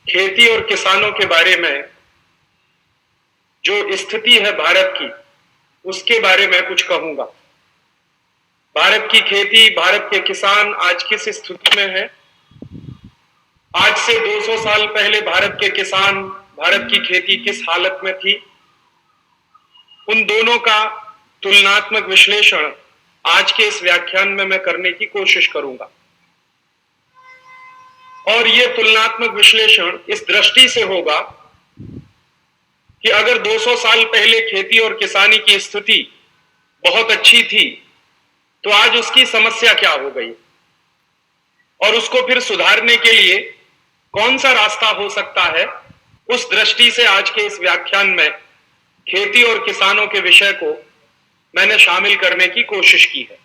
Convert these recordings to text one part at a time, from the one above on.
खेती और किसानों के बारे में जो स्थिति है भारत की, उसके बारे में कुछ कहूंगा। भारत की खेती, भारत के किसान आज किस स्थिति में है? आज से 200 साल पहले भारत के किसान, भारत की खेती किस हालत में थी? उन दोनों का तुलनात्मक विश्लेषण आज के इस व्याख्यान में मैं करने की कोशिश करूंगा। और यह तुलनात्मक विश्लेषण इस दृष्टि से होगा कि अगर 200 साल पहले खेती और किसानी की स्थिति बहुत अच्छी थी, तो आज उसकी समस्या क्या हो गई और उसको फिर सुधारने के लिए कौन सा रास्ता हो सकता है। उस दृष्टि से आज के इस व्याख्यान में खेती और किसानों के विषय को मैंने शामिल करने की कोशिश की है।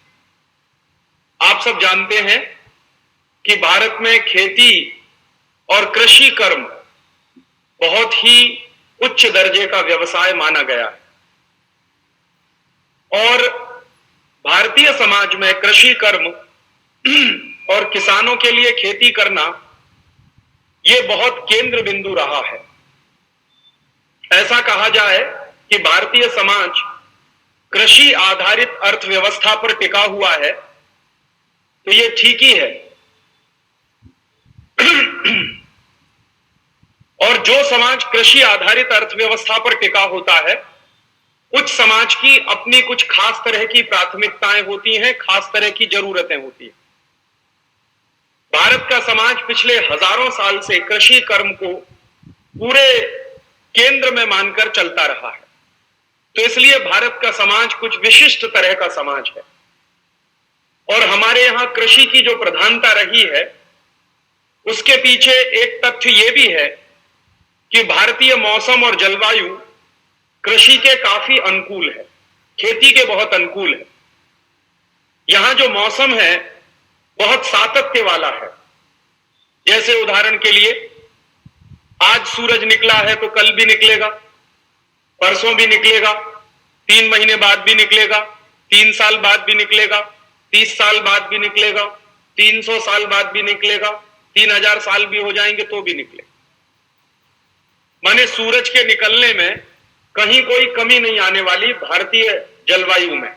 आप सब जानते हैं कि भारत में खेती और कृषि कर्म बहुत ही उच्च दर्जे का व्यवसाय माना गया है और भारतीय समाज में कृषि कर्म और किसानों के लिए खेती करना यह बहुत केंद्र बिंदु रहा है। ऐसा कहा जाए कि भारतीय समाज कृषि आधारित अर्थव्यवस्था पर टिका हुआ है, तो यह ठीक ही है। और जो समाज कृषि आधारित अर्थव्यवस्था पर टिका होता है, उस समाज की अपनी कुछ खास तरह की प्राथमिकताएं होती हैं, खास तरह की जरूरतें होती हैं। भारत का समाज पिछले हजारों साल से कृषि कर्म को पूरे केंद्र में मानकर चलता रहा है, तो इसलिए भारत का समाज कुछ विशिष्ट तरह का समाज है। और हमारे यहां कृषि की जो प्रधानता रही है, उसके पीछे एक तथ्य यह भी है कि भारतीय मौसम और जलवायु कृषि के काफी अनुकूल है, खेती के बहुत अनुकूल है। यहां जो मौसम है बहुत सातत्य वाला है। जैसे उदाहरण के लिए, आज सूरज निकला है तो कल भी निकलेगा, परसों भी निकलेगा, 3 महीने बाद भी निकलेगा, 3 साल बाद भी निकलेगा, 30 साल बाद भी निकलेगा, 300 साल बाद भी निकलेगा, 3000 साल भी हो जाएंगे तो भी निकलेगा। माने सूरज के निकलने में कहीं कोई कमी नहीं आने वाली भारतीय जलवायु में।